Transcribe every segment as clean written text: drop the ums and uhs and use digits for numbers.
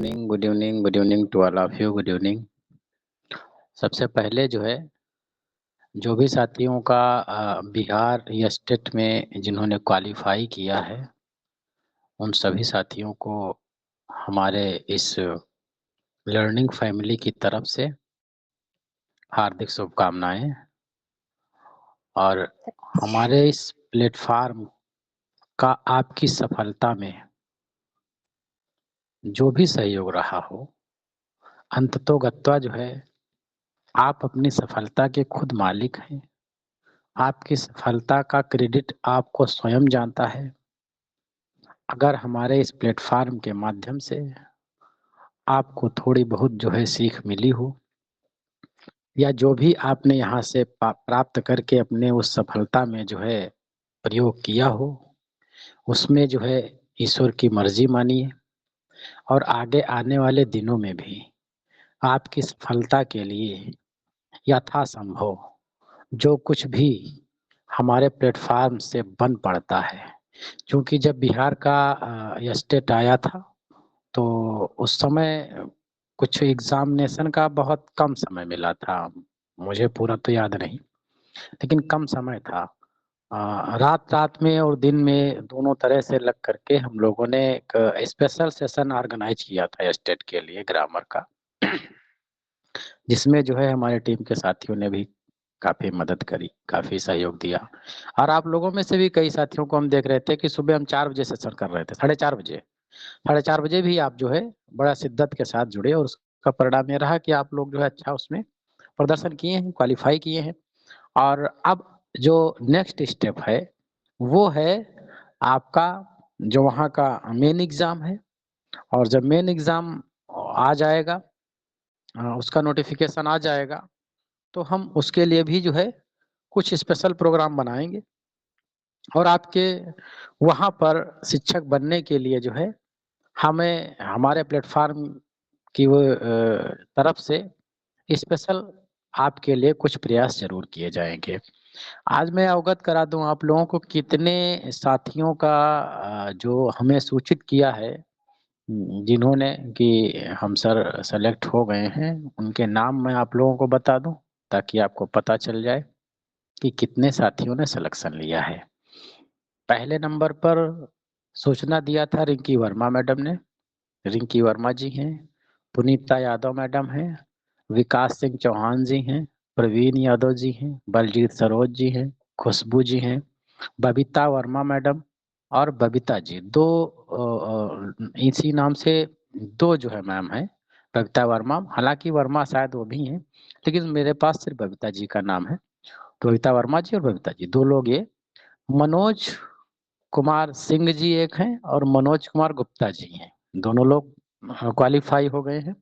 Evening, good evening, good evening to all of you, good evening. सबसे पहले जो है, जो भी साथियों का बिहार या स्टेट में जिन्होंने क्वालिफाई किया है, उन सभी साथियों को हमारे इस लर्निंग फैमिली की तरफ से हार्दिक शुभकामनाएं। और हमारे इस प्लेटफॉर्म का आपकी सफलता में जो भी सहयोग रहा हो, अंततोगत्वा जो है, आप अपनी सफलता के खुद मालिक हैं। आपकी सफलता का क्रेडिट आपको स्वयं जानता है। अगर हमारे इस प्लेटफॉर्म के माध्यम से आपको थोड़ी बहुत जो है सीख मिली हो, या जो भी आपने यहाँ से प्राप्त करके अपने उस सफलता में जो है प्रयोग किया हो, उसमें जो है ईश्वर की मर्जी मानिए। और आगे आने वाले दिनों में भी आपकी सफलता के लिए यथासंभव जो कुछ भी हमारे प्लेटफॉर्म से बन पड़ता है, क्योंकि जब बिहार का स्टेट आया था तो उस समय कुछ एग्जामिनेशन का बहुत कम समय मिला था। मुझे पूरा तो याद नहीं, लेकिन कम समय था। रात रात में और दिन में दोनों तरह से लग करके हम लोगों ने एक स्पेशल सेशन ऑर्गेनाइज किया था स्टेट के लिए ग्रामर का, जिसमें जो है हमारे टीम के साथियों ने भी काफी मदद करी, काफी सहयोग दिया। और आप लोगों में से भी कई साथियों को हम देख रहे थे कि सुबह हम 4 बजे सेशन कर रहे थे, 4:30 बजे। 4:30 बजे भी आप जो है बड़ा शिद्दत के साथ जुड़े, और उसका परिणाम ये रहा कि आप लोग जो है अच्छा उसमें प्रदर्शन किए हैं, क्वालिफाई किए हैं। और अब जो नेक्स्ट स्टेप है वो है आपका जो वहाँ का मेन एग्जाम है। और जब मेन एग्जाम आ जाएगा, उसका नोटिफिकेशन आ जाएगा, तो हम उसके लिए भी जो है कुछ स्पेशल प्रोग्राम बनाएंगे। और आपके वहाँ पर शिक्षक बनने के लिए जो है हमें हमारे प्लेटफॉर्म की वो तरफ से स्पेशल आपके लिए कुछ प्रयास जरूर किए जाएंगे। आज मैं अवगत करा दूं आप लोगों को कितने साथियों का जो हमें सूचित किया है, जिन्होंने कि हम सर सेलेक्ट हो गए हैं, उनके नाम मैं आप लोगों को बता दूं ताकि आपको पता चल जाए कि कितने साथियों ने सिलेक्शन लिया है। पहले नंबर पर सूचना दिया था रिंकी वर्मा मैडम ने। रिंकी वर्मा जी हैं। पुनीता यादव मैडम हैं। विकास सिंह चौहान जी हैं। प्रवीण यादव जी हैं। बलजीत सरोज जी हैं। खुशबू जी हैं। बबीता वर्मा मैडम और बबीता जी, दो इसी नाम से दो जो है मैम है, बबीता वर्मा। हालांकि वर्मा शायद वो भी हैं, लेकिन मेरे पास सिर्फ बबीता जी का नाम है। तो बबीता वर्मा जी और बबीता जी, दो लोग ये। मनोज कुमार सिंह जी एक हैं और मनोज कुमार गुप्ता जी हैं। दोनों लोग क्वालिफाई हो गए हैं।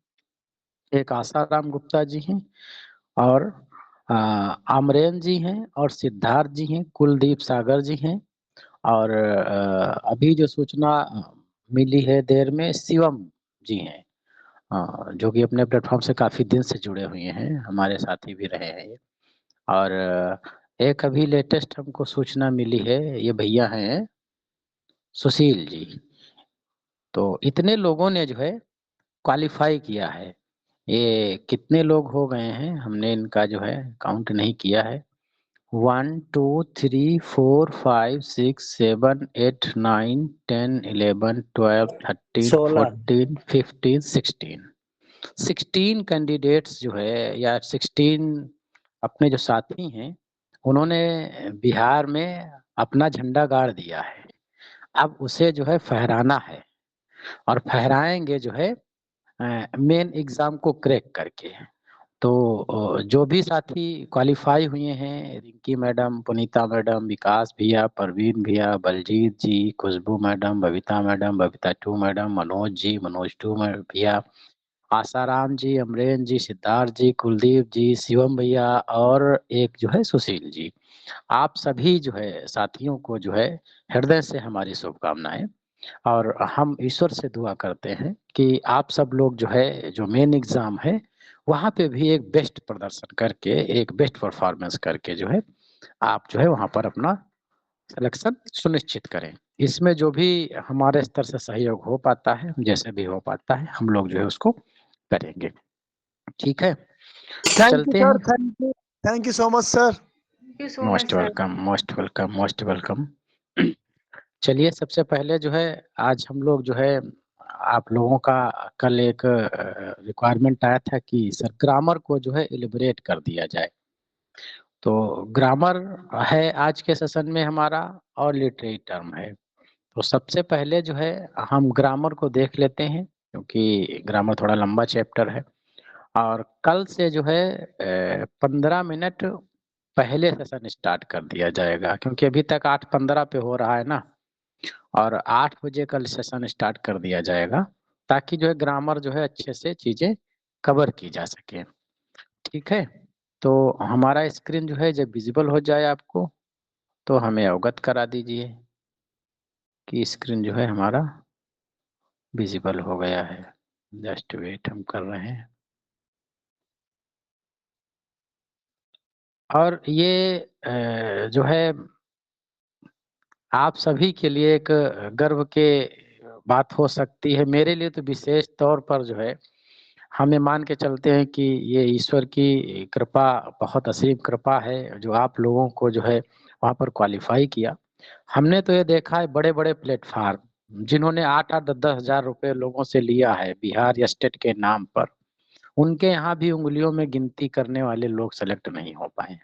एक आसाराम गुप्ता जी हैं और अमरेन जी हैं और सिद्धार्थ जी हैं। कुलदीप सागर जी हैं। और अभी जो सूचना मिली है देर में, शिवम जी हैं, जो कि अपने प्लेटफॉर्म से काफी दिन से जुड़े हुए हैं, हमारे साथी भी रहे हैं ये। और एक अभी लेटेस्ट हमको सूचना मिली है, ये भैया हैं सुशील जी। तो इतने लोगों ने जो है क्वालिफाई किया है। ये कितने लोग हो गए हैं हमने इनका जो है काउंट नहीं किया है। 1 2 3 4 5 6 7 8 9 10 11 12 13 16 14 15 16 कैंडिडेट्स जो है, या 16 अपने जो साथी हैं, उन्होंने बिहार में अपना झंडा गाड़ दिया है। अब उसे जो है फहराना है, और फहराएंगे जो है मेन एग्जाम को क्रैक करके। तो जो भी साथी क्वालिफाई हुए हैं, रिंकी मैडम, पुनीता मैडम, विकास भैया, परवीन भैया, Baljeet ji, Khushboo madam, Babita madam, Babita two madam, Manoj ji, Manoj two भैया, आसाराम जी, अमरेन जी, सिद्धार्थ जी, कुलदीप जी, शिवम भैया और एक जो है सुशील जी। आप सभी जो है साथियों को जो है हृदय से हमारी शुभकामनाएं। और हम ईश्वर से दुआ करते हैं कि आप सब लोग जो है, जो मेन एग्जाम है, वहाँ पे भी एक बेस्ट प्रदर्शन करके, एक बेस्ट परफॉर्मेंस करके जो है आप जो है वहाँ पर अपना सिलेक्शन सुनिश्चित करें। इसमें जो भी हमारे स्तर से सहयोग हो पाता है, जैसे भी हो पाता है, हम लोग जो है उसको करेंगे। ठीक है, थैंक यू चलते सर, हैं। Thank you so much sir. Most welcome, most welcome, most welcome. चलिए, सबसे पहले जो है आज हम लोग जो है आप लोगों का कल एक रिक्वायरमेंट आया था कि सर ग्रामर को जो है एलिबरेट कर दिया जाए। तो ग्रामर है आज के सेशन में हमारा और लिटरेरी टर्म है। तो सबसे पहले जो है हम ग्रामर को देख लेते हैं, क्योंकि ग्रामर थोड़ा लंबा चैप्टर है। और कल से जो है 15 मिनट पहले सेशन स्टार्ट कर दिया जाएगा, क्योंकि अभी तक 8:15 पे हो रहा है ना, और 8 बजे कल सेशन स्टार्ट कर दिया जाएगा, ताकि जो है ग्रामर जो है अच्छे से चीजें कवर की जा सके। ठीक है, तो हमारा स्क्रीन जो है जब विजिबल हो जाए आपको, तो हमें अवगत करा दीजिए कि स्क्रीन जो है हमारा विजिबल हो गया है। जस्ट वेट, हम कर रहे हैं। और ये जो है आप सभी के लिए एक गर्व के बात हो सकती है, मेरे लिए तो विशेष तौर पर जो है हमें मान के चलते हैं कि ये ईश्वर की कृपा, बहुत असीम कृपा है जो आप लोगों को जो है वहाँ पर क्वालिफाई किया। हमने तो ये देखा है बड़े बड़े प्लेटफार्म जिन्होंने 8-8 10-10 हजार रुपए लोगों से लिया है बिहार स्टेट के नाम पर, उनके यहाँ भी उंगलियों में गिनती करने वाले लोग सेलेक्ट नहीं हो पाए।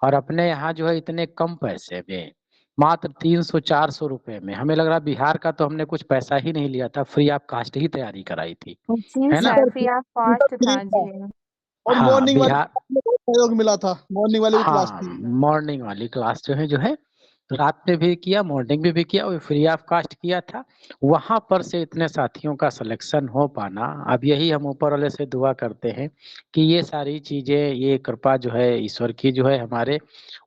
और अपने यहाँ जो है इतने कम पैसे में, मात्र 300-400 रुपए में, हमें लग रहा बिहार का तो हमने कुछ पैसा ही नहीं लिया था, फ्री ऑफ कास्ट ही तैयारी कराई थी, जी है ना? सर, फ्री ऑफ कॉस्ट था जी। और हाँ, मॉर्निंग वाली बिहार, क्लास में बहुत सहयोग मिला था, मॉर्निंग वाली भी क्लास हाँ, थी। मॉर्निंग वाली क्लास जो है रात में भी किया, मॉर्निंग में भी किया, वो फ्री ऑफ कास्ट किया था। वहां पर से इतने साथियों का सिलेक्शन हो पाना, अब यही हम ऊपर वाले से दुआ करते हैं कि ये सारी चीजें, ये कृपा जो है ईश्वर की जो है हमारे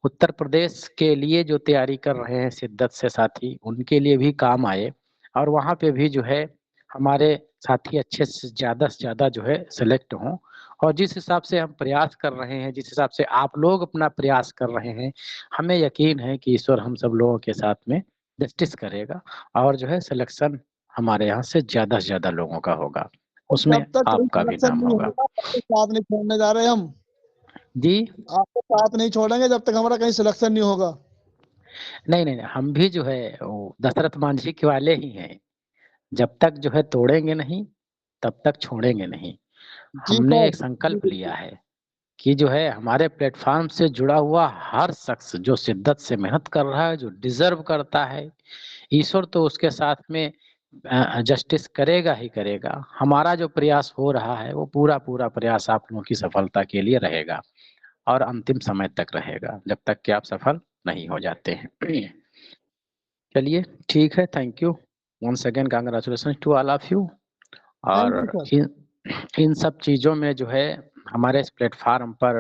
उत्तर प्रदेश के लिए जो तैयारी कर रहे हैं शिद्दत से साथी, उनके लिए भी काम आए। और वहां पे भी जो है हमारे साथी अच्छे से ज्यादा जो है सिलेक्ट हों। और जिस हिसाब से हम प्रयास कर रहे हैं, जिस हिसाब से आप लोग अपना प्रयास कर रहे हैं, हमें यकीन है कि ईश्वर हम सब लोगों के साथ में जस्टिस करेगा, और जो है सिलेक्शन हमारे यहाँ से ज्यादा लोगों का होगा, उसमें जब तक कोई आपका भी सिलेक्शन नाम नहीं होगा। होगा तब तक साथ नहीं छोड़ने जा रहे हम। जी, आपको साथ नहीं छोड़ेंगे जब तक हमारा कहीं सिलेक्शन नहीं होगा। नहीं, हम भी जो है वो दशरथ मांझी के वाले ही हैं, जब तक जो है तोड़ेंगे नहीं तब तक छोड़ेंगे नहीं। जी हमने सर, एक संकल्प लिया है कि जो है हमारे प्लेटफॉर्म से जुड़ा हुआ हर शख्स जो शिद्दत से मेहनत कर रहा है, जो डिजर्व करता है, ईश्वर तो उसके साथ में जस्टिस करेगा ही करेगा। हमारा जो प्रयास हो रहा है वो पूरा प्रयास आप लोगों की सफलता के लिए रहेगा, और अंतिम समय तक रहेगा, जब तक कि आप सफल नहीं हो जाते हैं। चलिए, ठीक है, thank you once again, congratulation to all of you. Thank और यू सर। इन सब चीज़ों में जो है हमारे इस प्लेटफार्म पर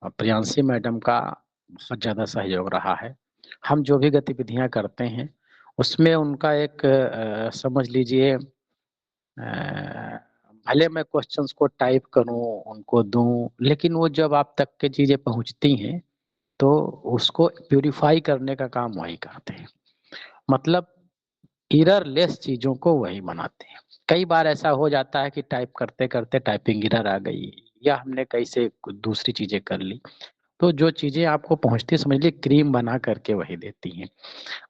प्रियांशी मैडम का बहुत ज़्यादा सहयोग रहा है। हम जो भी गतिविधियां करते हैं उसमें उनका एक समझ लीजिए, भले मैं क्वेश्चंस को टाइप करूं उनको दूं, लेकिन वो जब आप तक के चीजें पहुंचती हैं तो उसको प्यूरिफाई करने का काम वही करते हैं। मतलब एरर लेस चीजों को वही बनाते हैं। कई बार ऐसा हो जाता है कि टाइप करते करते टाइपिंग एरर आ गई, या हमने कैसे दूसरी चीजें कर ली, तो जो चीजें आपको पहुंचती समझ लीजिए क्रीम बना करके वही देती हैं।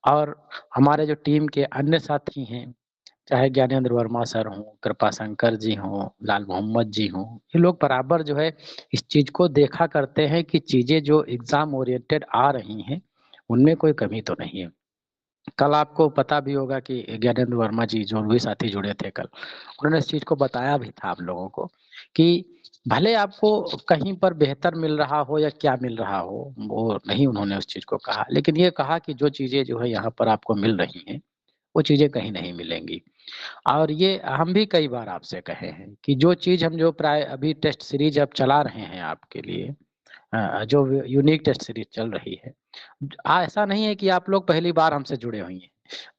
और हमारे जो टीम के अन्य साथी हैं, चाहे ज्ञानेंद्र वर्मा सर हों, कृपा शंकर जी हों, लाल मोहम्मद जी हों, ये लोग बराबर जो है इस चीज को देखा करते हैं कि चीजें जो एग्जाम ओरिएंटेड आ रही हैं उनमें कोई कमी तो नहीं है। कल आपको पता भी होगा कि ज्ञानेंद्र वर्मा जी जो भी साथी जुड़े थे कल, उन्होंने इस चीज को बताया भी था आप लोगों को कि भले आपको कहीं पर बेहतर मिल रहा हो या क्या मिल रहा हो, वो नहीं उन्होंने उस चीज को कहा, लेकिन ये कहा कि जो चीजें जो है यहाँ पर आपको मिल रही हैं वो चीजें कहीं नहीं मिलेंगी। और ये हम भी कई बार आपसे कहे हैं कि जो चीज हम जो प्राय अभी टेस्ट सीरीज अब चला रहे हैं आपके लिए, जो यूनिक टेस्ट सीरीज चल रही है, ऐसा नहीं है कि आप लोग पहली बार हमसे जुड़े हुए हैं।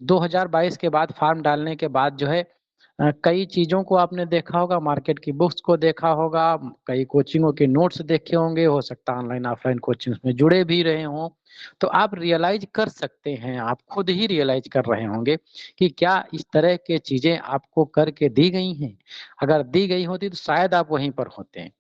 2022 के बाद फॉर्म डालने के बाद जो है कई चीजों को आपने देखा होगा, मार्केट की बुक्स को देखा होगा, कई कोचिंगों के नोट्स देखे होंगे, हो सकता है ऑनलाइन ऑफलाइन कोचिंग्स में जुड़े भी रहे हों, तो आप रियलाइज कर सकते हैं, आप खुद ही रियलाइज कर रहे होंगे कि क्या इस तरह के चीजें आपको करके दी गई हैं। अगर दी गई होती तो शायद आप वहीं पर होते हैं,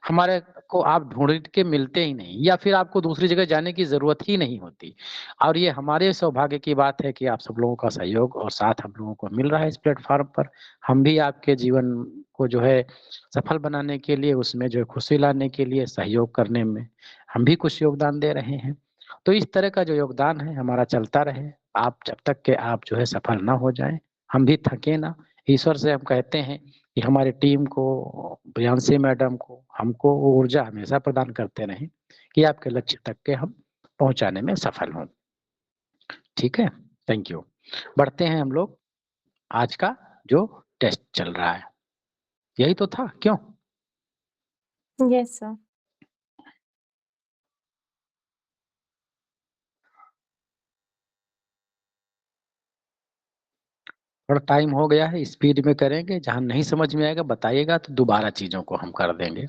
हमारे को आप ढूंढ के मिलते ही नहीं, या फिर आपको दूसरी जगह जाने की जरूरत ही नहीं होती। और ये हमारे सौभाग्य की बात है कि आप सब लोगों का सहयोग और साथ हम लोगों को मिल रहा है इस प्लेटफॉर्म पर। हम भी आपके जीवन को जो है सफल बनाने के लिए, उसमें जो है खुशी लाने के लिए, सहयोग करने में हम भी कुछ योगदान दे रहे हैं। तो इस तरह का जो योगदान है हमारा चलता रहे, आप जब तक के आप जो है सफल ना हो जाएं, हम भी थके ना। ईश्वर से हम कहते हैं कि हमारी टीम को, प्रियांशी मैडम को, हमको वो ऊर्जा हमेशा प्रदान करते रहें कि आपके लक्ष्य तक के हम पहुंचाने में सफल हों। ठीक है, थैंक यू। बढ़ते हैं हम लोग, आज का जो टेस्ट चल रहा है यही तो था, क्यों? Yes sir. थोड़ा टाइम हो गया है, स्पीड में करेंगे, जहां नहीं समझ में आएगा बताइएगा तो दोबारा चीजों को हम कर देंगे।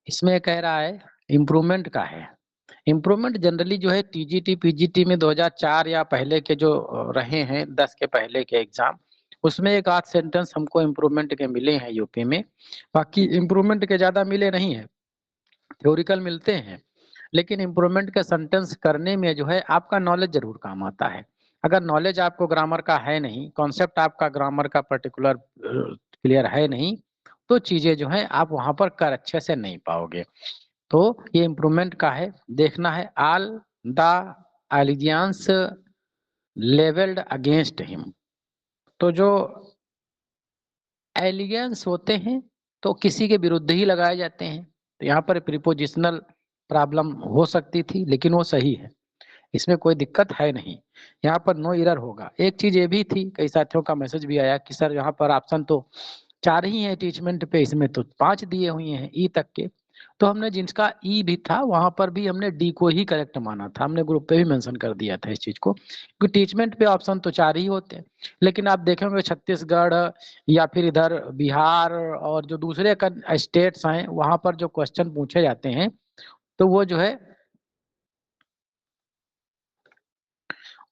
इसमें कह रहा है इम्प्रूवमेंट का है। इम्प्रूवमेंट जनरली जो है टीजीटी पीजीटी में 2004 या पहले के जो रहे हैं, 10 के पहले के एग्जाम, उसमें एक आध सेंटेंस हमको इम्प्रूवमेंट के मिले हैं यूपी में, बाकी इम्प्रूवमेंट के ज्यादा मिले नहीं है, थ्योरिकल मिलते हैं। लेकिन इम्प्रूवमेंट का सेंटेंस करने में जो है आपका नॉलेज जरूर काम आता है। अगर नॉलेज आपको ग्रामर का है नहीं, कॉन्सेप्ट आपका ग्रामर का पर्टिकुलर क्लियर है नहीं, तो चीजें जो है आप वहां पर कर अच्छे से नहीं पाओगे। तो ये इम्प्रूवमेंट का है, देखना है all the allegiances levelled against him. तो जो एलिगेंस होते हैं तो किसी के विरुद्ध ही लगाए जाते हैं, तो यहाँ पर प्रीपोजिशनल प्रॉब्लम हो सकती थी, लेकिन वो सही है, इसमें कोई दिक्कत है नहीं, यहाँ पर नो एरर होगा। एक चीज ये भी थी, कई साथियों का मैसेज भी आया कि सर यहाँ पर ऑप्शन तो 4 ही है अटैचमेंट पे, इसमें तो 5 दिए हुए हैं ई तक के। तो हमने जिसका ई भी था वहां पर भी हमने डी को ही करेक्ट माना था, हमने ग्रुप पे भी मेंशन कर दिया था इस चीज को, क्योंकि टीचमेंट पे ऑप्शन तो 4 ही होते हैं। लेकिन आप देखेंगे छत्तीसगढ़ या फिर इधर बिहार और जो दूसरे स्टेट्स हैं, वहां पर जो क्वेश्चन पूछे जाते हैं तो वो जो है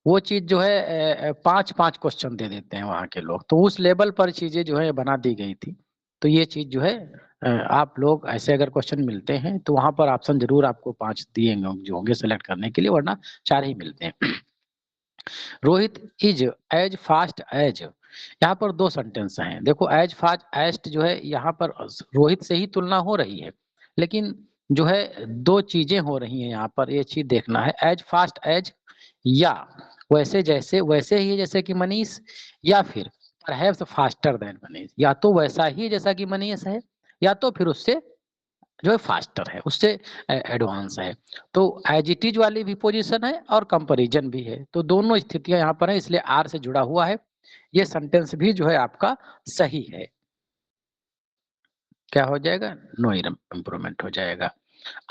वो चीज जो है 5-5 क्वेश्चन दे देते हैं वहां के लोग, तो उस लेवल पर चीजें जो है बना दी गई थी। तो ये चीज जो है आप लोग ऐसे अगर क्वेश्चन मिलते हैं तो वहां पर ऑप्शन जरूर आपको 5 दिए जो होंगे सेलेक्ट करने के लिए, वरना 4 ही मिलते हैं। Rohit is as fast as, यहाँ पर 2 सेंटेंस हैं। देखो एज फास्ट एस्ट जो है यहाँ पर रोहित से ही तुलना हो रही है, लेकिन जो है 2 चीजें हो रही हैं यहाँ पर, ये चीज देखना है। एज फास्ट एज या वैसे जैसे वैसे ही जैसे कि मनीष, या फिर परहैप्स फास्टर देन मनीष, या तो वैसा ही जैसा कि मनीष है, या तो फिर उससे जो है फास्टर है, उससे एडवांस है। तो एज इट इज वाली भी पोजीशन है और कंपैरिजन भी है, तो दोनों स्थितियां यहाँ पर है, इसलिए आर से जुड़ा हुआ है। ये सेंटेंस भी जो है आपका सही है। क्या हो जाएगा? नो इम्प्रूवमेंट हो जाएगा।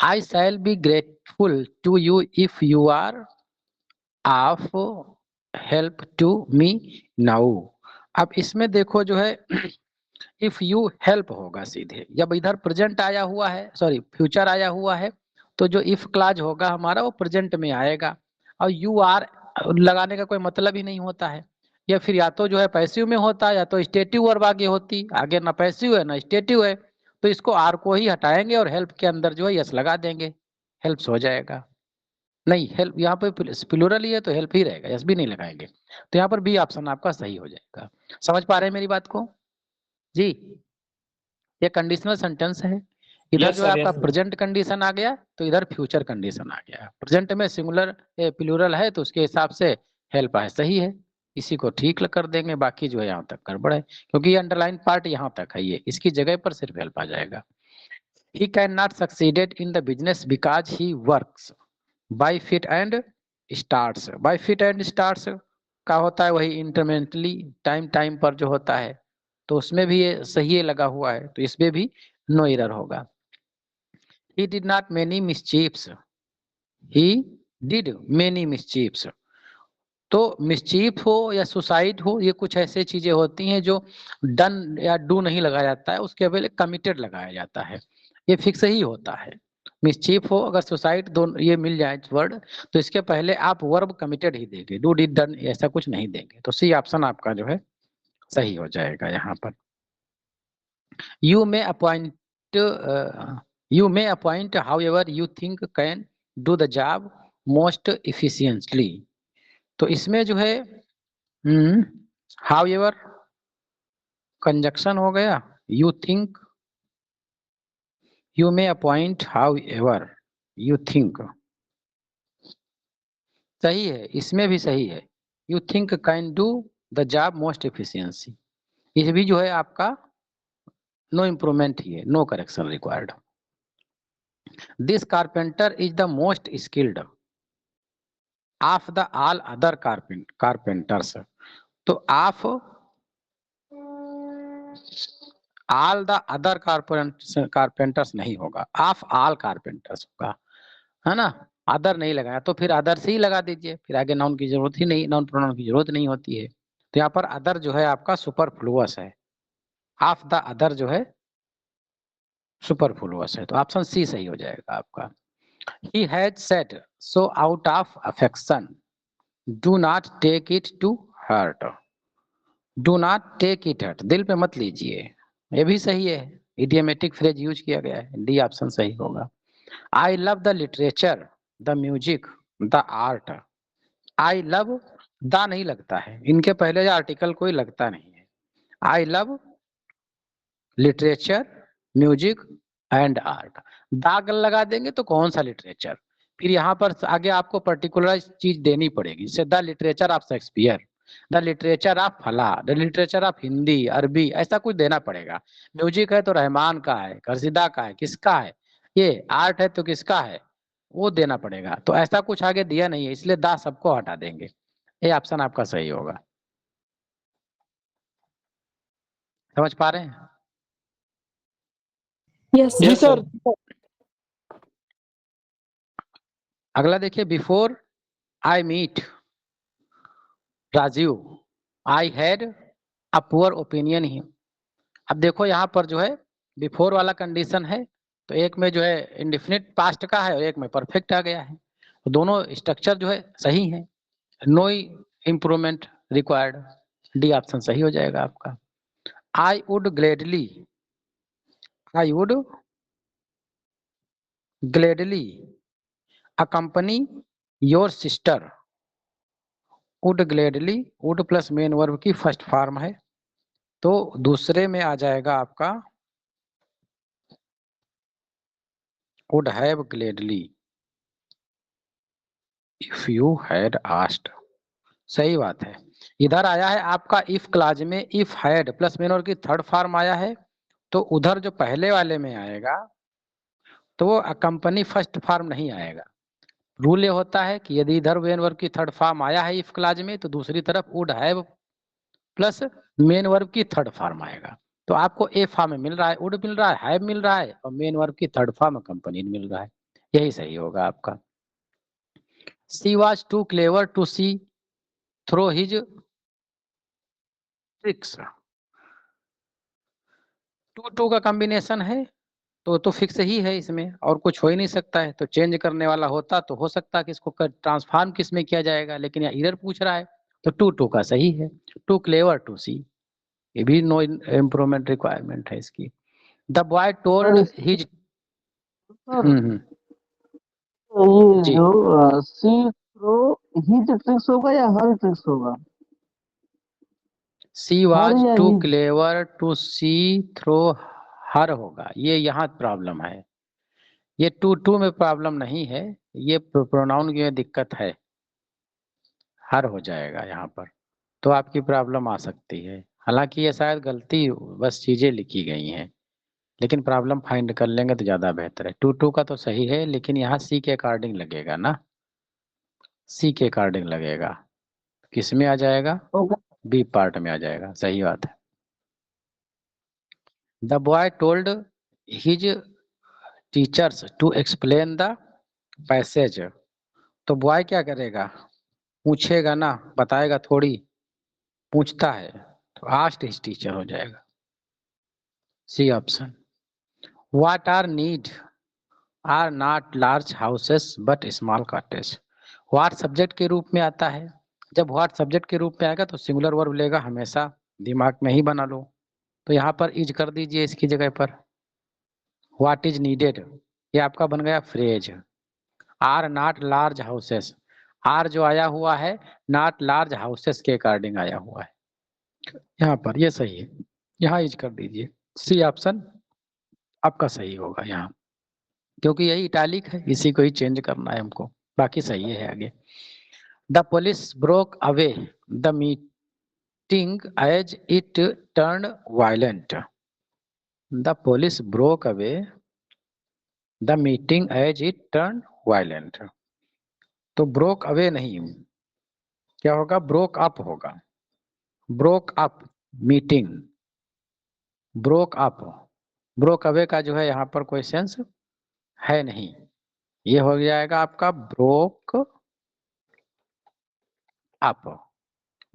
I shall be grateful to you if you are of help to me now. अब इसमें देखो जो है इफ यू हेल्प होगा सीधे, जब इधर प्रेजेंट आया हुआ है, सॉरी फ्यूचर आया हुआ है, तो जो इफ क्लाज होगा हमारा वो प्रेजेंट में आएगा, और यू आर लगाने का कोई मतलब ही नहीं होता है। या फिर या तो जो है पैसिव में होता है, या तो स्टेटिव वर्ब आगे होती, आगे ना पैसिव है ना स्टेटिव है, तो इसको आर को ही हटाएंगे और हेल्प के अंदर जो है यस लगा देंगे, हेल्प्स हो जाएगा। नहीं, हेल्प यहाँ पे प्लूरल ही है तो हेल्प ही रहेगा, यस भी नहीं लगाएंगे, तो यहाँ पर बी ऑप्शन आपका सही हो जाएगा। समझ पा रहे हैं मेरी बात को जी? ये कंडीशनल सेंटेंस है, इधर जो है आपका प्रेजेंट कंडीशन आ गया तो इधर फ्यूचर कंडीशन आ गया। प्रेजेंट में सिंगुलर प्लूरल है तो उसके हिसाब से हेल्प है, सही है, इसी को ठीक कर देंगे, बाकी जो है यहाँ तक गड़बड़ है, क्योंकि ये अंडरलाइन पार्ट यहाँ तक है, ये इसकी जगह पर सिर्फ हेल्प आ जाएगा। He can not succeeded in the business because he works by fit and starts. By fit and starts का होता है वही इंटरमेंटली, टाइम टाइम पर जो होता है, तो उसमें भी ये सही है लगा हुआ है, तो इसमें भी नो एरर होगा। He did not many mischiefs. He did many mischiefs. तो मिसचीफ हो या सुसाइड हो, ये कुछ ऐसे चीजें होती हैं जो डन या डू नहीं लगाया जाता है, उसके पहले कमिटेड लगाया जाता है, ये फिक्स ही होता है। मिसचीफ हो अगर सुसाइड दोनों ये मिल जाए वर्ड, तो इसके पहले आप वर्ब कमिटेड ही देंगे, डू डिड डन ऐसा कुछ नहीं देंगे। तो सी ऑप्शन आपका जो है सही हो जाएगा यहाँ पर। You may appoint however you think can do the job most efficiently. तो इसमें जो है हाउएवर कंजक्शन हो गया, you think, you may appoint however you think, सही है, इसमें भी सही है, you think can do the job most efficiency, ये भी जो है आपका नो इम्प्रूवमेंट ही है, no correction required. This carpenter is the most skilled of the all other carpenters. तो of all the other carpenters नहीं होगा, ऑफ ऑल कारपेंटर्स होगा, है ना। अदर नहीं लगाया तो फिर अदर से ही लगा दीजिए, फिर आगे नाउन की जरूरत ही नहीं, नाउन प्रोनाउन की जरूरत नहीं होती है। तो यहाँ पर अदर जो है आपका सुपरफ्लुअस है, ऑफ द अदर जो है सुपरफ्लुअस है, तो ऑप्शन सी सही हो जाएगा आपका। He had said so out of affection. Do not take it to heart. Do not take it hurt. दिल पे मत लीजिए, ये भी सही है, इडियमेटिक फ्रेज यूज किया गया है, डी ऑप्शन सही होगा। I love the literature, the music, the art. I love the नहीं लगता है, इनके पहले आर्टिकल कोई लगता नहीं है। I love literature, music and art, दाग लगा देंगे तो कौन सा लिटरेचर, फिर यहाँ पर आगे आपको पर्टिकुलर चीज देनी पड़ेगी, जैसे the literature of Shakespeare, the literature of फला, द लिटरेचर ऑफ हिंदी अरबी, ऐसा कुछ देना पड़ेगा। म्यूजिक है तो रहमान का है, खरसिदा का है, किसका है, ये आर्ट है तो किसका है, वो देना पड़ेगा। तो ऐसा कुछ आगे दिया नहीं है, इसलिए दा सबको हटा देंगे, ये ऑप्शन आपका सही होगा। समझ पा रहे हैं? Yes, जी sir. सर। अगला देखिए, before I meet Rajiv I had a poor opinion ही। अब देखो यहाँ पर जो है बिफोर वाला कंडीशन है, तो एक में जो है इंडेफिनिट पास्ट का है और एक में परफेक्ट आ गया है, तो दोनों स्ट्रक्चर जो है सही है, no improvement required, D option सही हो जाएगा आपका। I would gladly, I would gladly accompany your sister, would gladly, would plus main verb की फर्स्ट फॉर्म है, तो दूसरे में आ जाएगा आपका would have gladly if you had asked, सही बात है। इधर आया है आपका इफ क्लाज में if had plus main verb की थर्ड फॉर्म आया है, तो उधर जो पहले वाले में आएगा तो वो अकम्पनी फर्स्ट फॉर्म नहीं आएगा। रूल ये होता है कि यदि इधर मेन वर्ब की थर्ड फॉर्म आया है इफ क्लाज में, तो दूसरी तरफ would have plus main verb की थर्ड फॉर्म आएगा। तो आपको ए फॉर्म में मिल रहा है, वुड मिल रहा है, हैव मिल रहा है, और मेन वर्ब की थर्ड फॉर्म कंपनी मिल रहा है, यही सही होगा आपका। She was too clever to see through his tricks, too का कॉम्बिनेशन है तो फिक्स ही है, इसमें और कुछ हो ही नहीं सकता है। तो चेंज करने वाला होता तो हो सकता है कि इसको ट्रांसफॉर्म किस में किया जाएगा, लेकिन यहाँ इधर पूछ रहा है तो टू का सही है, टू क्लेवर टू सी, ये भी नो इम्प्रूवमेंट रिक्वायरमेंट है इसकी। द बॉय टोल्ड हिज, ये जी जो सी थ्रो हिज ट्रिक्स होगा या हर ट्रिक्स होगा? सी वॉज या too his? Clever to see through her होगा, ये यहाँ प्रॉब्लम है, ये टू में प्रॉब्लम नहीं है, ये प्रोनाउन की दिक्कत है, हर हो जाएगा यहाँ पर, तो आपकी प्रॉब्लम आ सकती है। हालांकि ये शायद गलती बस चीजें लिखी गई हैं, लेकिन प्रॉब्लम फाइंड कर लेंगे तो ज्यादा बेहतर है। टू का तो सही है, लेकिन यहाँ सी के अकॉर्डिंग लगेगा ना, सी के अकॉर्डिंग लगेगा, किस में आ जाएगा, बी पार्ट में आ जाएगा, सही बात है। The boy told his teachers to explain the passage, तो बॉय क्या करेगा, पूछेगा ना, बताएगा थोड़ी, पूछता है तो आस्ट हिज टीचर हो जाएगा। C option. What are need are not large houses but small cottage. What subject के रूप में आता है। जब व्हाट सब्जेक्ट के रूप में आएगा तो सिंगुलर वर्ब लेगा, हमेशा दिमाग में ही बना लो। तो यहाँ पर इज कर दीजिए इसकी जगह पर। व्हाट इज नीडेड, ये आपका बन गया phrase. Are not large houses, are जो आया हुआ है नॉट लार्ज हाउसेस के अकॉर्डिंग आया हुआ है यहाँ पर, ये सही है, यहाँ इज कर दीजिए। सी ऑप्शन आपका सही होगा यहाँ, क्योंकि यही इटैलिक है, इसी को ही चेंज करना है हमको, बाकी सही है आगे। The police broke away the meeting as it turn violent. The police broke away the meeting as it turn violent. तो ब्रोक अवे नहीं, क्या होगा, ब्रोक अप होगा। Broke up meeting, broke up, broke away का जो है यहाँ पर कोई सेंस है नहीं, ये हो जाएगा आपका ब्रोक अप।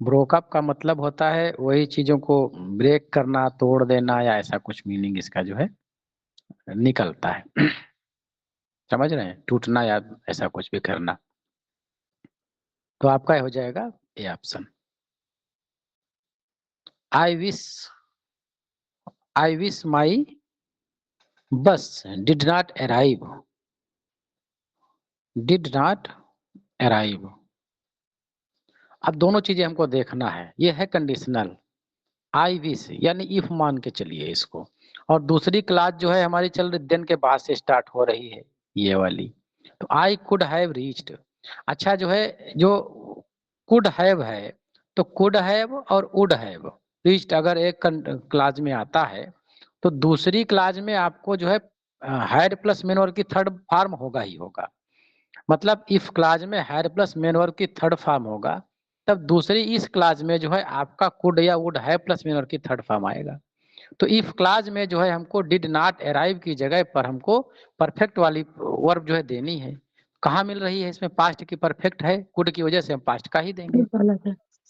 ब्रोकअप का मतलब होता है वही चीजों को ब्रेक करना, तोड़ देना, या ऐसा कुछ मीनिंग इसका जो है निकलता है। समझ रहे हैं, टूटना या ऐसा कुछ भी करना। तो आपका हो जाएगा ये ऑप्शन। आई विश माई बस did not arrive, did not arrive. अब दोनों चीजें हमको देखना है, ये है कंडीशनल। आई विश यानी इफ मान के चलिए इसको, और दूसरी क्लास जो है हमारी चल रही देन के बाद से स्टार्ट हो रही है ये वाली। तो आई कुड हैव रीच्ड, अच्छा जो है जो कुड हैव है, तो कुड हैव और वुड हैव रीच्ड अगर एक क्लास में आता है तो दूसरी क्लास में आपको जो है हैड प्लस मेन वर्ब की थर्ड फॉर्म होगा ही होगा। मतलब इफ क्लास में हैड प्लस मेन वर्ब की थर्ड फॉर्म होगा, तब दूसरी इस क्लास में जो है आपका कुड या would have plus main verb की थर्ड फॉर्म आएगा। तो इफ क्लास में जो है हमको डिड नॉट अराइव की जगह पर हमको परफेक्ट वाली वर्ब जो है देनी है। कहाँ मिल रही है इसमें, पास्ट की परफेक्ट है, कुड की वजह से हम पास्ट का ही देंगे।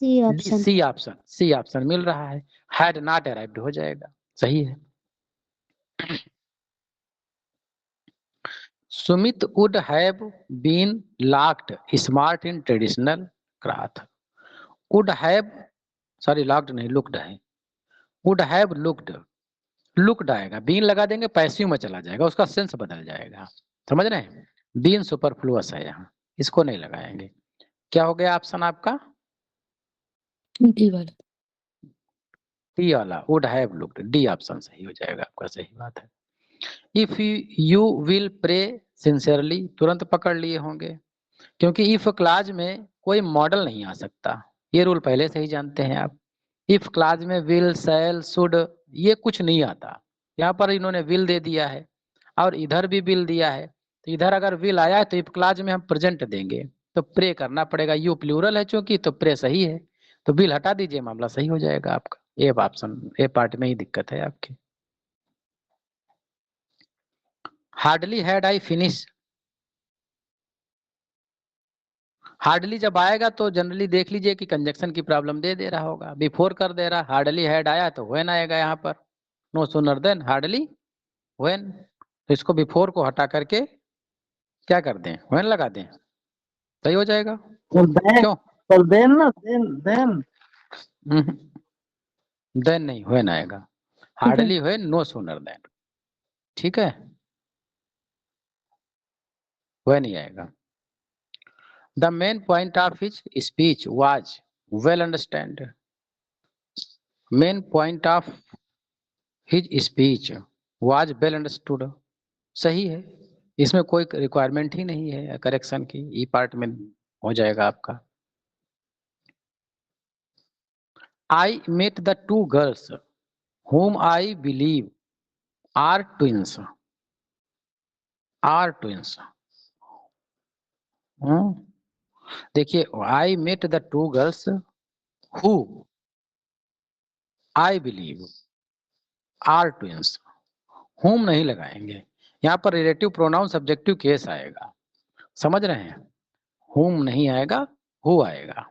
C option. C option, C option मिल रहा है, हैड नॉट अराइव्ड हो जाएगा, सही है। Sumit would have been locked smart in traditional cloth. Would have, sorry locked नहीं, लुक्ड है। वुड हैव लुक्ड, लुक्ड आएगा, बीन लगा देंगे पैसिव में चला जाएगा, उसका सेंस बदल जाएगा। समझ रहे हैं, बीन सुपरफ्लुअस है यहाँ, इसको नहीं लगाएंगे। क्या हो गया ऑप्शन आपका, डी वाला। डी वाला, would have looked, D option सही हो जाएगा आपका, सही बात है। If you will pray sincerely, तुरंत पकड़ लिए होंगे, क्योंकि इफ क्लाज में कोई मॉडल नहीं आ सकता, ये रूल पहले से ही जानते हैं आप। इफ क्लाज में विल, शैल, शुड ये कुछ नहीं आता, यहाँ पर इन्होंने विल दे दिया है और इधर भी विल दिया है। तो इधर अगर विल आया है तो इफ क्लाज में हम प्रेजेंट देंगे, तो प्रे करना पड़ेगा, यू प्लूरल है चूंकि, तो प्रे सही है, तो विल हटा दीजिए, मामला सही हो जाएगा आपका। ये ऑप्शन, ये पार्ट में ही दिक्कत है आपकी। Hardly had I finish, hardly जब आएगा तो जनरली देख लीजिए कि कंजक्शन की प्रॉब्लम दे रहा होगा, बिफोर कर दे रहा, हार्डली हैड आया तो व्हेन आएगा यहाँ पर, no sooner than hardly when. तो इसको बिफोर को हटा करके क्या कर दें, व्हेन लगा दें, सही हो जाएगा। देन, क्यों, पर देन ना, देन देन नहीं, व्हेन आएगा, hardly when, no sooner than, ठीक है, व्हेन ही आएगा। The main point of his speech was well understand. Main point of his speech was well understood. सही है, इसमें कोई रिक्वायरमेंट ही नहीं है करेक्शन की, ई पार्ट में हो जाएगा आपका। I met the two girls whom I believe are twins. Are twins. देखिए, I met the two girls who I believe are twins. whom नहीं लगाएंगे, यहाँ पर रिलेटिव प्रोनाउन सब्जेक्टिव केस आएगा, समझ रहे हैं, whom नहीं आएगा, हु आएगा,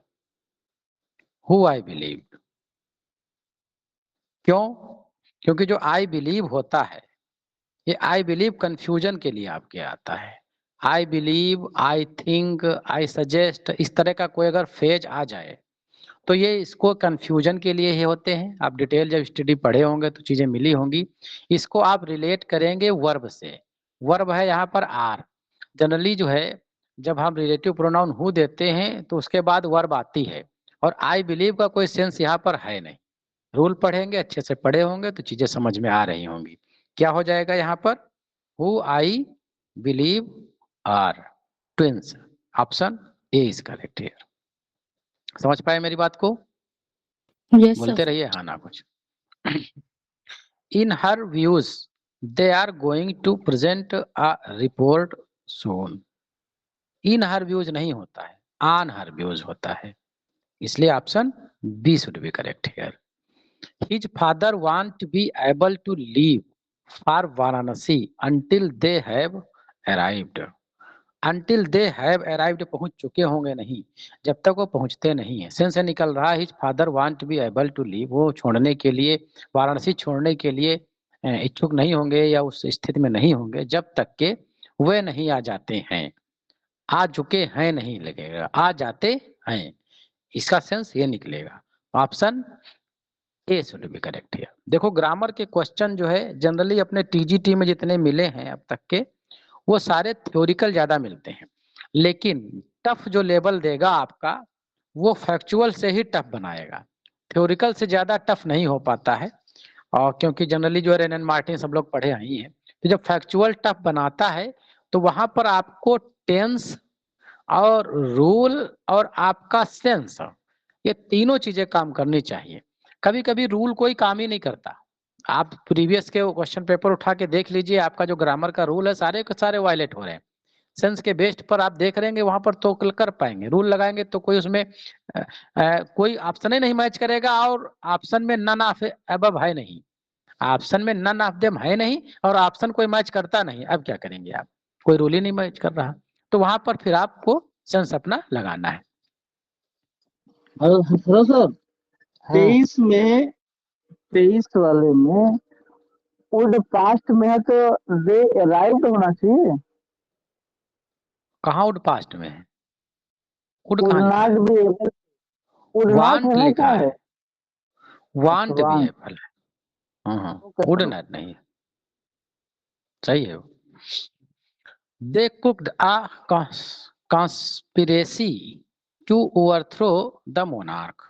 हु आई बिलीव। क्यों? क्योंकि जो आई बिलीव होता है, ये आई बिलीव कंफ्यूजन के लिए आपके आता है। I believe, I think, I suggest, इस तरह का कोई अगर फेज आ जाए तो ये इसको कंफ्यूजन के लिए ही होते हैं। आप डिटेल जब स्टडी पढ़े होंगे तो चीजें मिली होंगी। इसको आप रिलेट करेंगे वर्ब से। वर्ब है यहाँ पर आर। जनरली जो है जब हम रिलेटिव प्रोनाउन हु देते हैं तो उसके बाद वर्ब आती है, और आई बिलीव का कोई सेंस यहाँ पर है नहीं। रूल पढ़ेंगे, अच्छे से पढ़े होंगे तो चीजें समझ में आ रही होंगी। क्या हो जाएगा यहाँ पर? Who I believe are twins. Option A is correct here. समझ पाए मेरी बात को? यस बोलते सर। रहिए हाँ ना कुछ। In her views they are going to present a report soon. In her views नहीं होता है, ऑन हर व्यूज होता है, इसलिए option B should be correct here. His father want to be able to leave for Varanasi until they have arrived. Until they have arrived पहुंच चुके होंगे नहीं, जब तक वो पहुंचते नहीं है। सेंस से निकल रहा है his father want to be able to leave, वो छोड़ने के लिए, वाराणसी छोड़ने के लिए इच्छुक नहीं होंगे या उस स्थिति में नहीं होंगे जब तक के वे नहीं आ जाते हैं। आ चुके हैं नहीं लगेगा, आ जाते हैं, इसका सेंस ये निकलेगा। Option A should be correct है। देखो ग्रामर के क्वेश्चन जो है जनरली अपने टीजीटी में जितने मिले हैं अब तक के, वो सारे थ्योरिकल ज्यादा मिलते हैं, लेकिन टफ जो लेवल देगा आपका वो फैक्चुअल से ही टफ बनाएगा। थ्योरिकल से ज्यादा टफ नहीं हो पाता है, और क्योंकि जनरली जो रेनन मार्टिन सब लोग पढ़े आई हैं, तो जब फैक्चुअल टफ बनाता है तो वहां पर आपको टेंस और रूल और आपका सेंस, ये तीनों चीजें काम करनी चाहिए। कभी कभी रूल कोई काम ही नहीं करता। आप प्रीवियस के क्वेश्चन पेपर उठा के देख लीजिए, आपका जो ग्रामर का रूल है सारे के सारे वायलेट हो रहे हैं। सेंस के बेस्ड पर आप देख रहेंगे वहां पर तो कर पाएंगे, रूल लगाएंगे तो कोई उसमें कोई ऑप्शन ही नहीं मैच करेगा, और ऑप्शन में नन ऑफ अबव है नहीं, ऑप्शन में नन ऑफ देम है नहीं, और ऑप्शन कोई मैच करता नहीं। अब क्या करेंगे आप? कोई रूल ही नहीं मैच कर रहा, तो वहां पर फिर आपको सेंस अपना लगाना है। हेलो सर, 23 वाले में वुड पास्ट में है तो दे अराइव्ड होना चाहिए। कहाँ वुड पास्ट में है? वुड वुड कहाँ लिखा नॉट है? Be able, would not want होना लिखा क्या है, है? वांट भी वांट। एबल है। वुड नॉट नहीं है, सही है। They cooked a conspiracy to overthrow the monarch.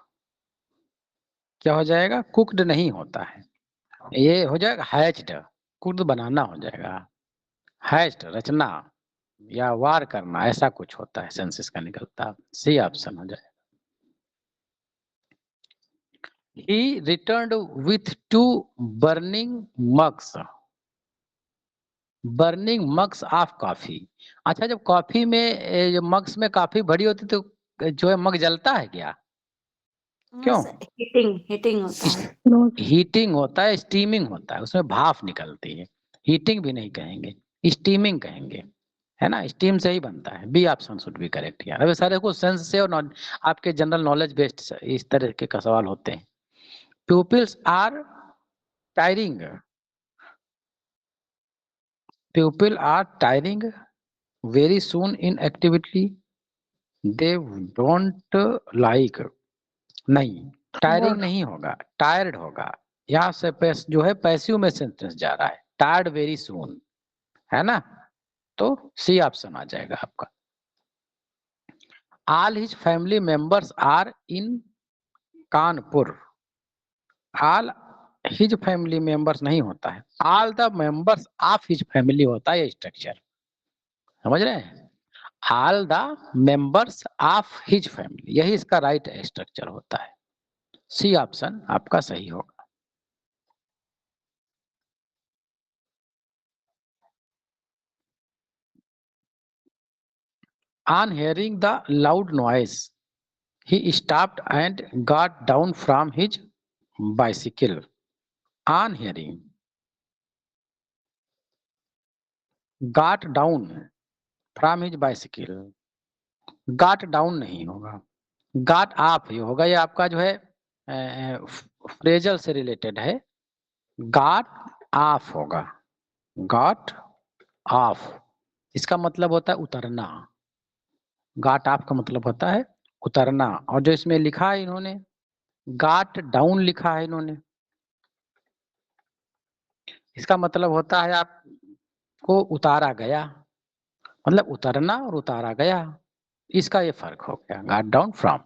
क्या हो जाएगा? कुक्ड नहीं होता है, ये हो जाएगा हैच्ड। कुक्ड बनाना हो जाएगा, हैच्ड रचना या वार करना, ऐसा कुछ होता है सेंसेस का निकलता। सी ऑप्शन हो जाएगा। He returned with 2 burning mugs, burning mugs of coffee. अच्छा, जब कॉफी में मग्स में कॉफी भरी होती तो जो है मग जलता है क्या? क्यों? हीटिंग हीटिंग होता है। नोट। हीटिंग होता है, स्टीमिंग होता है, उसमें भाप निकलती है। हीटिंग भी नहीं कहेंगे, स्टीमिंग कहेंगे, है ना? स्टीम से ही बनता है। B option should be correct यार। अभी सारे को सेंस से और आपके जनरल नॉलेज बेस्ड इस तरह के का सवाल होते हैं। Pupils are tiring, pupil are tiring very soon in activity they don't like। नहीं, टायरिंग नहीं होगा, टायर्ड होगा। यहाँ से जो है पैसिव में सेंटेंस जा रहा है, टायर्ड वेरी सून, है ना? तो सी ऑप्शन आ जाएगा आपका। All his family members are in Kanpur. All his family members नहीं होता है, all the members of his family होता है ये स्ट्रक्चर, समझ रहे हैं? All the members of his family, यही इसका राइट स्ट्रक्चर होता है। सी ऑप्शन आपका सही होगा। On hearing the loud noise, he stopped and got down from his bicycle. On hearing, got down from his bicycle, got down नहीं होगा, got off ये होगा, ये आपका जो है फ्रेजल से रिलेटेड है। गॉट ऑफ होगा, गॉट ऑफ इसका मतलब होता है उतरना। गॉट ऑफ का मतलब होता है उतरना। और जो इसमें लिखा है इन्होंने गॉट डाउन लिखा है इन्होंने, इसका मतलब होता है आपको उतारा गया, मतलब उतरना और उतारा गया, इसका ये फर्क हो गया, गॉट डाउन फ्रॉम।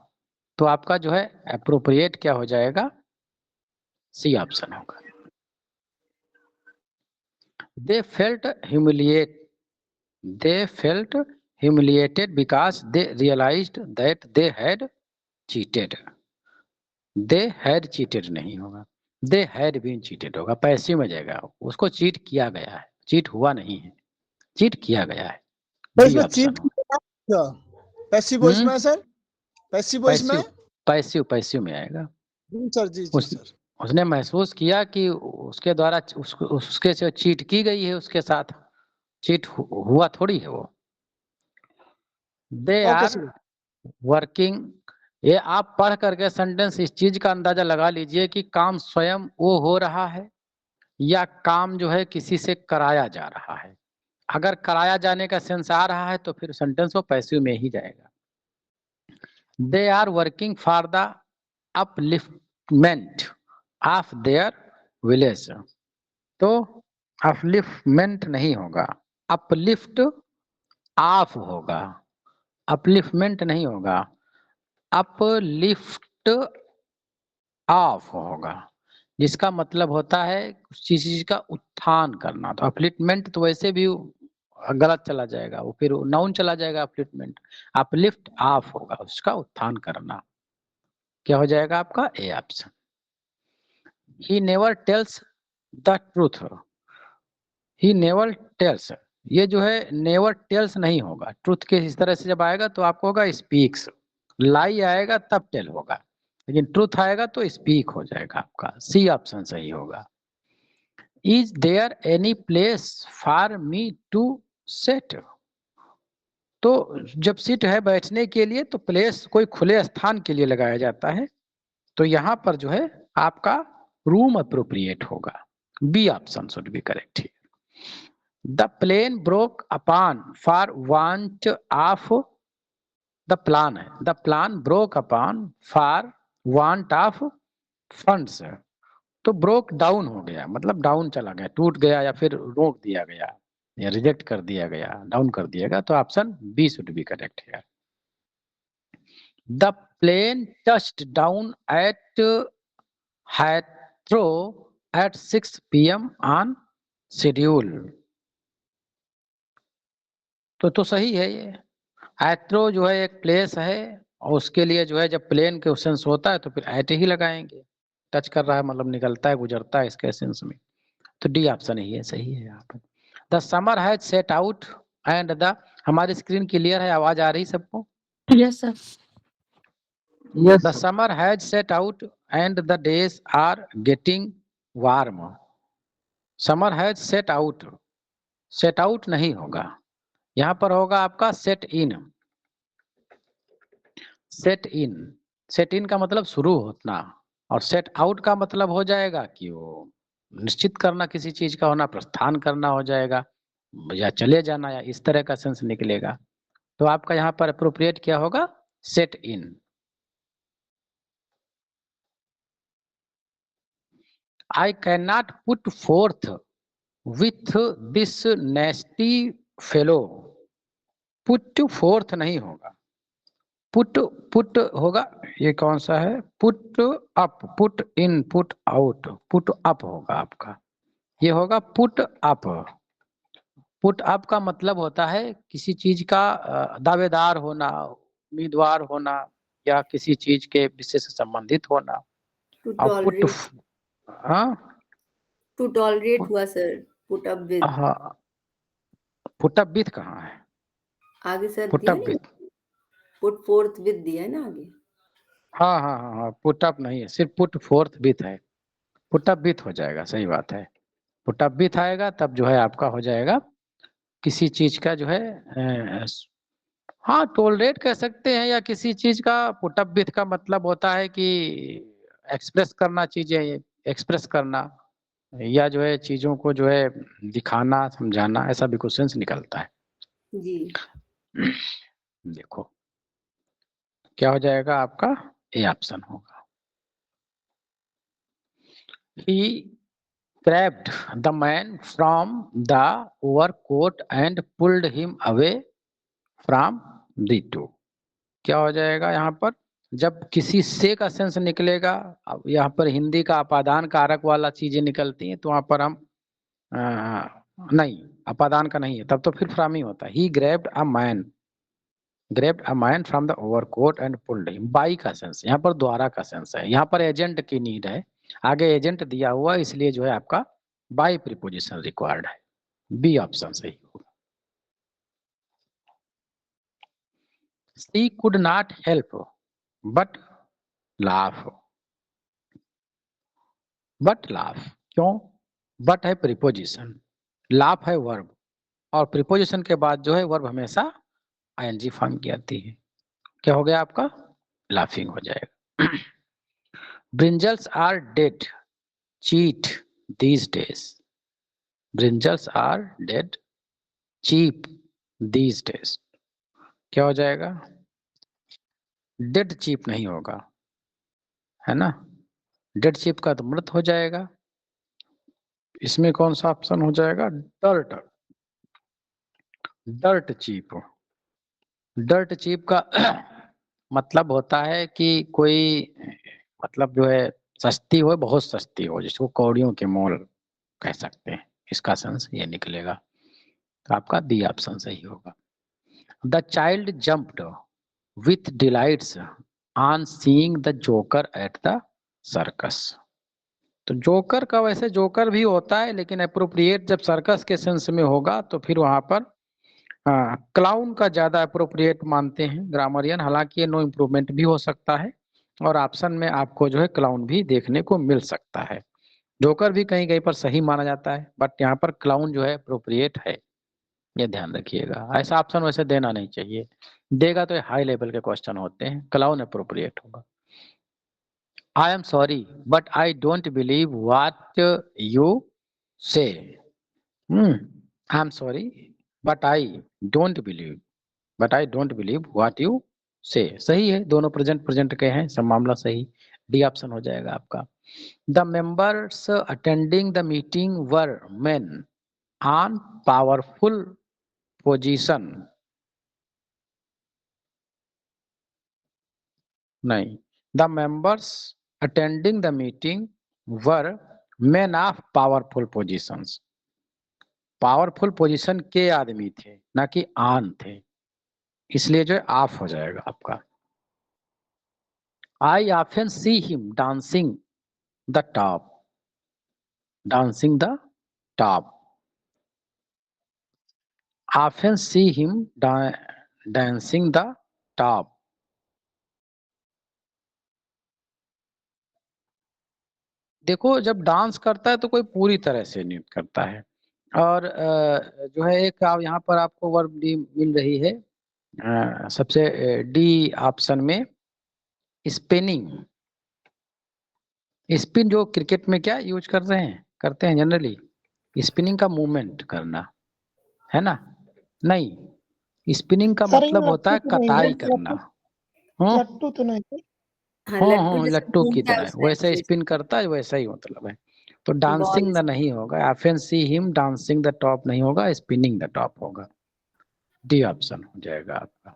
तो आपका जो है एप्रोप्रिएट क्या हो जाएगा, सी ऑप्शन होगा। They felt humiliated because they realized that they had cheated। they had cheated नहीं होगा, they had been cheated होगा, पैसिव में जाएगा, उसको चीट किया गया है, चीट हुआ नहीं है, चीट किया गया है। सर बी इसमें ऑप्शन चीट क्या पैसिव वॉइस में है सर? पैसिव वॉइस में पैसिव में आएगा। जी सर, जी जी सर। उसने महसूस किया कि उसके द्वारा उसके से चीट की गई है, उसके साथ चीट हुआ थोड़ी है वो। दे ओके आर सर। वर्किंग, ये आप पढ़ करके सेंटेंस इस चीज का अंदाजा लगा लीजिए कि काम स्वयं वो हो रहा है या काम जो है किसी से कराया जा रहा है। अगर कराया जाने का सेंस आ रहा है तो फिर सेंटेंस वो पैसिव में ही जाएगा। They are working for the upliftment of their village. तो अपलिफ्टमेंट नहीं होगा, अपलिफ्ट ऑफ होगा, अपलिफ्टमेंट नहीं होगा, अपलिफ्ट ऑफ होगा, जिसका मतलब होता है किसी चीज का उत्थान करना। तो अपलिफ्टमेंट तो वैसे भी गलत चला जाएगा, वो फिर नाउन चला जाएगा अपलिफ्टमेंट। अपलिफ्ट ऑफ होगा, उसका उत्थान करना। क्या हो जाएगा आपका A option. He never tells the truth, he never tells, ये जो है नेवर टेल्स नहीं होगा, ट्रूथ के इस तरह से जब आएगा तो आपको होगा स्पीक्स। लाई आएगा तब टेल होगा, लेकिन ट्रूथ आएगा तो स्पीक हो जाएगा आपका। सी ऑप्शन सही होगा। Is there any place for me to set, तो जब सीट है बैठने के लिए तो प्लेस कोई खुले स्थान के लिए लगाया जाता है, तो यहाँ पर जो है आपका रूम अप्रोप्रिएट होगा। B option should be correct here. The plane broke upon for want of the plan है, the plan broke upon for want of funds। तो ब्रोक डाउन हो गया मतलब डाउन चला गया, टूट गया या फिर रोक दिया गया या रिजेक्ट कर दिया गया, डाउन कर दिया गया। तो option B should be correct है। The plane touched down at Heathrow at 6 PM on schedule. तो सही है ये। एथ्रो जो है एक प्लेस है और उसके लिए जो है जब प्लेन के सेंस होता है तो फिर एट ही लगाएंगे, टच कर रहा है मतलब निकलता है गुजरता है इसके सेंस में। तो डी ऑप्शन ही है, सही है यहाँ पर। The summer has set out and the, हमारी स्क्रीन क्लियर है, आवाज आ रही सबको? Yes sir. Yes the summer has set out and the days are getting warm. Summer has set out, set out नहीं होगा, यहाँ पर होगा आपका set in. Set in, set in का मतलब शुरू होना, और सेट आउट का मतलब हो जाएगा कि वो निश्चित करना किसी चीज का होना, प्रस्थान करना हो जाएगा, या चले जाना, या इस तरह का सेंस निकलेगा। तो आपका यहाँ पर अप्रोप्रिएट क्या होगा, set in. I can not put fourth with this नेस्टी fellow. Put fourth नहीं होगा, पुट पुट होगा, ये कौन सा है, put up, put in, put out, put up होगा आपका, ये होगा पुट अप। पुट अप का मतलब होता है किसी चीज का दावेदार होना, उम्मीदवार होना, या किसी चीज के विषय से संबंधित होना। To और पुट, tolerate, हाँ to tolerate हुआ सर, put up with। हाँ, पुट अप विथ कहाँ है, आगे सर पुट दिया अप नहीं, विथ, put forth with दिया है ना आगे। हाँ हाँ हाँ हाँ, पुट अप नहीं है, सिर्फ पुट फोर्थ विथ है, पुट अप विथ हो जाएगा, सही बात है। पुट अप विथ आएगा तब जो है आपका हो जाएगा किसी चीज का जो है हाँ टोलरेट कह सकते हैं, या किसी चीज का पुट अप विथ का मतलब होता है कि एक्सप्रेस करना, चीजें एक्सप्रेस करना, या जो है चीजों को जो है दिखाना, समझाना, ऐसा भी क्वेश्चन निकलता है। जी। देखो क्या हो जाएगा आपका, ए ऑप्शन होगा। He grabbed the man from the overcoat and pulled him away from the two। क्या हो जाएगा यहाँ पर, जब किसी से का सेंस निकलेगा, अब यहाँ पर हिंदी का अपादान कारक वाला चीजें निकलती हैं, तो वहां पर हम नहीं, अपादान का नहीं है, तब तो फिर फ्रॉम ही होता है। He grabbed a man from the overcoat and pulled him. By का सेंस, यहाँ पर द्वारा का सेंस है, यहाँ पर एजेंट की नीड है, आगे एजेंट दिया हुआ, इसलिए जो है आपका बाई प्रीपोजिशन रिक्वायर्ड है। बी ऑप्शन सही होगा। She could not help but laugh। But laugh क्यों, बट है प्रीपोजिशन, लाफ है वर्ब, और प्रीपोजिशन के बाद जो है वर्ब हमेशा आईएनजी फॉर्म की आती है। क्या हो गया आपका, लाफिंग हो जाएगा। Brinjals are dead cheat these days. Brinjals are dead cheap these days. क्या हो जाएगा, डेड चीप नहीं होगा, है ना, डेड चीप का तो मृत हो जाएगा। इसमें कौन सा ऑप्शन हो जाएगा, dirt. Dirt cheap, dirt cheap का मतलब होता है कि कोई, मतलब जो है सस्ती हो, बहुत सस्ती हो, जिसको कौड़ियों के मोल कह सकते हैं, इसका सेंस ये निकलेगा। तो आपका बी ऑप्शन सही होगा। The child jumped with delights on seeing the joker at the circus. तो जोकर का वैसे जोकर भी होता है, लेकिन अप्रोप्रिएट जब सर्कस के सेंस में होगा तो फिर वहां पर क्लाउन का ज्यादा अप्रोप्रिएट मानते हैं ग्रामरियन। हालांकि ये नो इम्प्रूवमेंट भी हो सकता है, और ऑप्शन में आपको जो है क्लाउन भी देखने को मिल सकता है। जोकर भी कहीं कहीं पर सही माना जाता है, बट यहाँ पर क्लाउन जो है अप्रोप्रिएट है, ये ध्यान रखिएगा। ऐसा ऑप्शन वैसे देना नहीं चाहिए, देगा तो हाई लेवल के क्वेश्चन होते हैं, क्लाउन अप्रोप्रिएट होगा। I am sorry but I don't believe what you say. I am sorry but I don't believe, but I don't believe what you say. सही है, दोनों प्रेजेंट प्रेजेंट के हैं, सब मामला सही। डी ऑप्शन हो जाएगा आपका। The members attending the meeting were men on powerful position. नहीं, the members attending the meeting were men of powerful positions. Powerful position के आदमी थे, ना कि आन थे, इसलिए जो है ऑफ हो जाएगा आपका। I often see him dancing the top, dancing the top. Often see him dancing the top. देखो जब डांस करता है तो कोई पूरी तरह से नृत्य करता है, और जो है एक यहाँ पर आपको वर्ब डी मिल रही है, सबसे डी ऑप्शन में स्पिनिंग। स्पिन जो क्रिकेट में क्या यूज कर रहे हैं, करते हैं जनरली, स्पिनिंग का मूवमेंट करना, है ना। नहीं, स्पिनिंग का सर मतलब होता है लट्टू तो नहीं कताई है, करना। लट्टू तो नहीं है। हाँ लट्टू जैसे लट्टू की घूमता है तरह उस टाइप वैसे से। स्पिन करता है, वैसा ही मतलब है। तो बॉल डांसिंग द नहीं होगा, often see him dancing the top नहीं होगा, स्पिनिंग द टॉप होगा। डी ऑप्शन हो जाएगा आपका।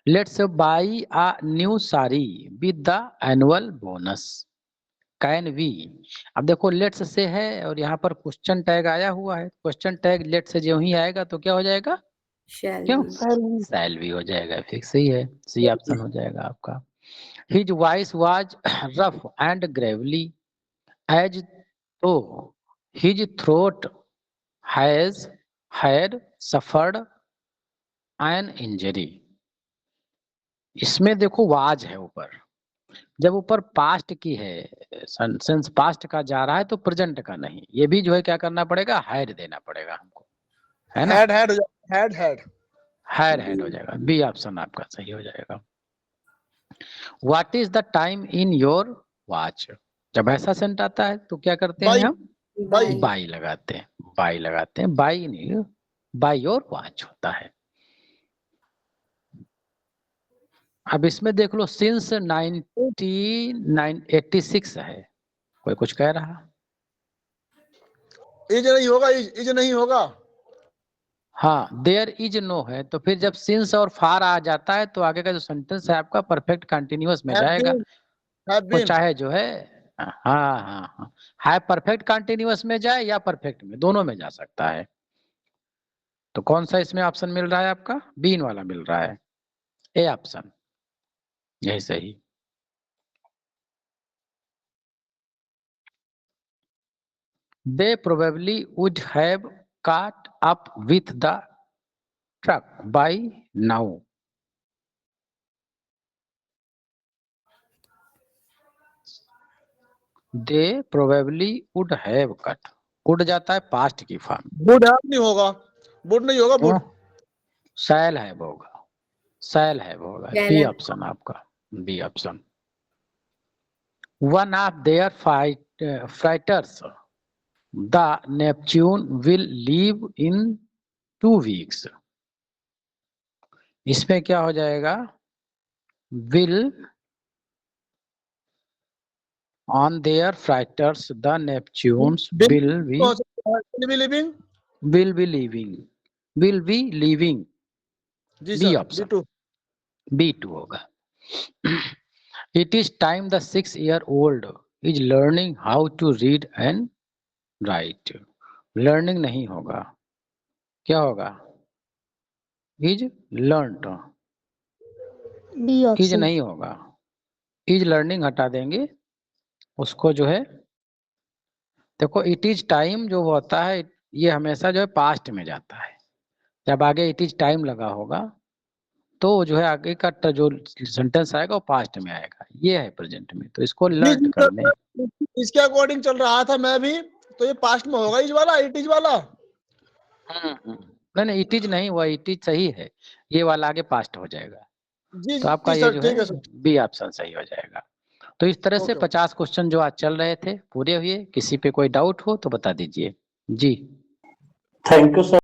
Let's buy a new sari with the annual bonus, can we. अब देखो लेट्स से है, और यहाँ पर क्वेश्चन टैग आया हुआ है, क्वेश्चन टैग लेट से जो ही आएगा तो क्या हो जाएगा, शैल क्यों, बी। शैल भी हो जाएगा, फिक्स ही है, सी ऑप्शन हो जाएगा आपका। His voice was rough and gravelly as though his throat has had suffered an injury. इसमें देखो वाज है ऊपर, जब ऊपर पास्ट की है, सेंस पास्ट का जा रहा है तो प्रेजेंट का नहीं, ये भी जो है क्या करना पड़ेगा, हैड देना पड़ेगा हमको, है ना। हेड हेड हो हैड हैड हो जाएगा, बी ऑप्शन आपका सही हो जाएगा। What is the time in your watch, जब ऐसा सेंट आता है तो क्या करते हैं बाई हम, बाई बाई लगाते हैं, बाई लगाते हैं, बाई नहीं, बाई योर वॉच होता है। अब इसमें देख लो सिंस 1986 है, कोई कुछ कह रहा, इज नहीं होगा, इज नहीं होगा। हाँ देयर इज नो है, तो फिर जब सिंस और फार आ जाता है तो आगे का जो सेंटेंस है आपका परफेक्ट कंटिन्यूअस में जाएगा, हैव वो बीन चाहे जो है हाँ है परफेक्ट कंटिन्यूअस में जाए या परफेक्ट में, दोनों में जा सकता है। तो कौन सा इसमें ऑप्शन मिल रहा है आपका, बीन वाला मिल रहा है, ए ऑप्शन, यही सही। They probably would have caught up with the truck by now. They probably would have cut. उड़ जाता है पास्ट की फॉर्म, वुड हैव नहीं होगा, वुड नहीं होगा, वुड शैल है होगा, शैल है होगा, Shall बी have. ऑप्शन आपका, B option. One of their fighters, the Neptune, will leave in 2 weeks. इसमें क्या हो जाएगा, will on their freighters the Neptunes will be living. will be leaving, will be leaving, जी B sir, option. B2 B2 होगा। It is time the 6-year-old is learning how to read and write. Learning नहीं होगा, क्या होगा, is learnt, B is option नहीं होगा, is learning हटा देंगे, उसको जो है देखो इट इज टाइम जो होता है ये हमेशा जो है पास्ट में जाता है, जब आगे इट इज टाइम लगा होगा तो जो है आगे का जो सेंटेंस आएगा वो पास्ट में आएगा, ये है प्रेजेंट में, तो इसको लर्न कर दें। इसके अकॉर्डिंग चल रहा था मैं भी, तो ये पास्ट में होगा, इज वाला, इट इज वाला। नहीं इट इज नहीं हुआ, इट इज सही है, ये वाला आगे पास्ट हो जाएगा, जी तो आपका जी ये सर, जो ठीक है है सर। बी ऑप्शन सही हो जाएगा। तो इस तरह से ओके। 50 क्वेश्चन जो आज चल रहे थे पूरे हुए, किसी पे कोई डाउट हो तो बता दीजिए जी। Thank you sir.